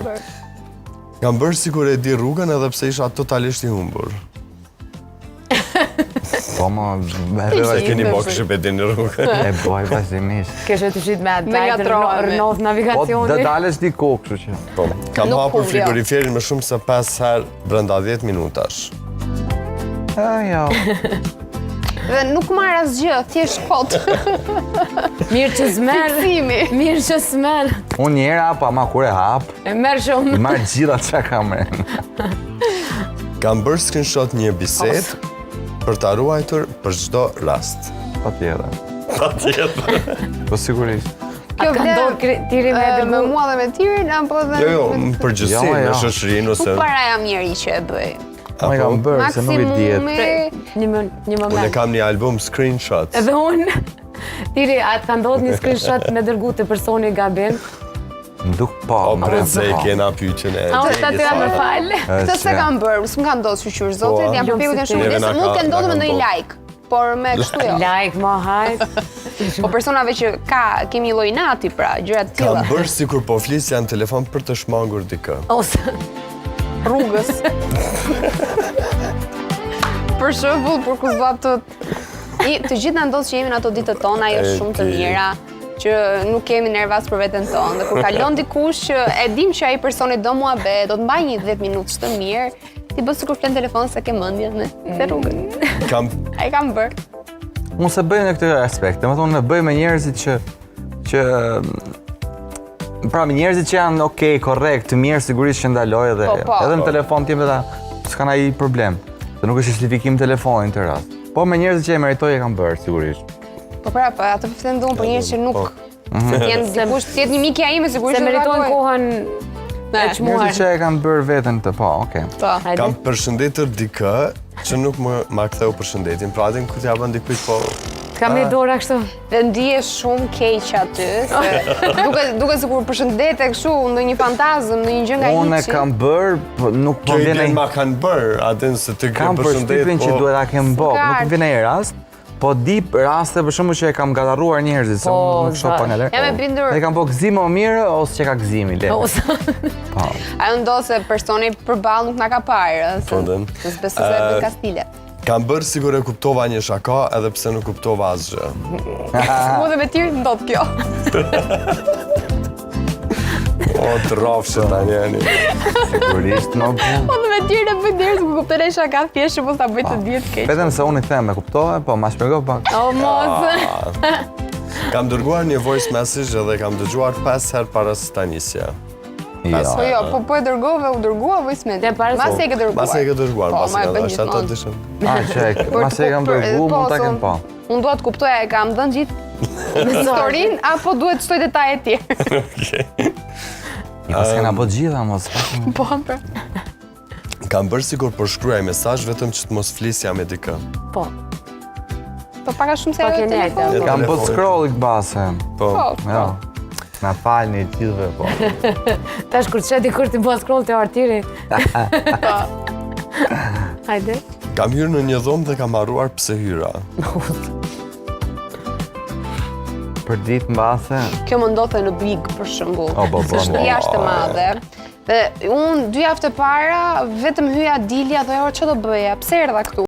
bërë? Kam bërë sikur e di rrugën edhe pse isha totalisht I humbur. Po ma, Se keni bo kështë e din rrugën. e boj vazhdimisht. Keshe të shit me atë Me dajtë ngatrohemi. rënoth Po, navigacioni. dhe dalës di kokë, kështu që. Po, kam Nuk hapur humbja. frigoriferin më shumë se 5 herë brenda 10 minutash. Jo. Dhe nuk marr asgjë, thjesht kot. Mirë që smel. Fiksimi. Mirë që smel. Unë njera, pa ma kur e hap, E merë I shumë. marrë gjitha që kam rënë. Kam bërë screenshot një bisedë për ta ruajtur për çdo rast. Pa tjetër. Patjetër. Po sigurisht. Kjo Ka ndodhë tiri me me dërgu. mua dhe me Tirin, apo dhe... Jo, në përgjithësi, Jo, në jo. shoqërinë ose... Nuk para jam njeri që e bëj. Ma I kam bërë, se nuk I djetë. Maksimumi... Një Unë e moment. kam një album screenshots. Edhe unë, tiri, atë ka ndodhë një screenshot me dërgu të personi gabim. Nduk pa. O bre se kena pyetjen e... A unë të aty me falë. Këtë se kam bërë, s'm ka ndodhur shqyr zotit, jam Lum përpjekur të si shumë ti. kujdes, Neve mund të na ndodhur me ka ndonjë ndodhur. like, por me kështu jo. Like, ma hajt. Po personave që kemi lloj nati pra, gjëra të Kam tilla. bërë sikur po flisja në telefon për të shmangur dikë. Ose, Rrugës. Për shembull, për kuzllat të gjithë na ndodh që jemi në ato ditët tona, jo shumë të mira, që nuk kemi nervas për veten tonë. Dhe kur kalon dikush që e dim që ai personi do muhabet, do të mbaj një 10 minutë të mirë, ti bë sikur flen telefon se ke mendjen në rrugën. Kam... Ai kam bërë. Unë se bëj në këtë aspekt, më thonë, bëj me njerëzit që pra me njerëzit që janë okej, korrekt, të mirë, sigurisht që ndaloj edhe Po. edhe në telefon tim edhe s'kan ai problem. Se nuk është justifikim telefonin të rast. Po me njerëzit që e meritoj e kam bërë, sigurisht. Po pra, po atë flen domun për njerëz që nuk se janë dikush, të jetë një mikja ime sigurisht se meritojnë kohën e Njerëzit qmuar. që e kanë bërë veten të po, okej. Po. Hajde. Kam përshëndetur dikë që nuk ma ktheu përshëndetin. Pra atin ku t'ja bën dikujt po... Kam një dora kështu. Dhe ndihesh shumë keq aty, se duke sikur përshëndete kështu ndonjë fantazëm, ndonjë gjë nga Unë e hiçi. kam bërë, po nuk po Kjo vjen ide ai. ma kanë bërë, atin se të ke Kam përshëndet, përshtypjen që duhet ta kem bë, S'ka. nuk vjen ai rast. Po di raste për shembull që e kam gatarruar njerëzit, se Po, unë nuk shoh pa nga Jam e bindur. Ne kam po gëzim më mirë ose që ka gëzimi le. Ose, Po. Ajo ndodh se personi përballë nuk na ka parë, Po, den. se s'besoj se e bën kastile. Kam bërë sigur e kuptova një shaka edhe pse nuk kuptova asgjë. Mua dhe me Tirin ndodh kjo. O, të rafshë ta njeni. Sigurisht më po. Po dhe me Tirin e bëj njerëz ku kupton ai shaka thjesht që mos ta bëj të diet keq. Vetëm se unë I them e kuptova, po ma shpjegoj pak. o mos. Kam dërguar një voice message edhe kam dëgjuar 5 herë para se ta nisja. Po Jo. jo, po e dërgova, u dërgua voice message. Dhe para se- Mbas e ke dërguar. Mbas e ke dërguar, Po, mbas ma e e ka bën dhënë ato gjithmonë. dishëm. Mas e kam dërgu, mund ta kem pa. Unë dua të kuptoj, e kam dhënë gjithë historinë apo duhet të shtoj detaje të tjerë? Pas kena po gjitha mos. Po, pra. Kam bërë sigur për shkruaj mesazh vetëm që të mos flisja me dikë. Po, Po paka shumë se Po, ajo ke telefon. nejtë. Kam po scroll base. Po, Po, Jo. Na falni gjithëve po. tash kur të sheti kur ti bua scroll të artiri. Hajde. kam hyrë në një dhomë dhe kam harruar pse hyra. Për ditë mbase. kjo më ndodhte në Big për shembull. Po. Se është jashtë e madhe. Dhe unë 2 javë të para vetëm hyja dilja dhe ç'do bëja? Pse erdha këtu?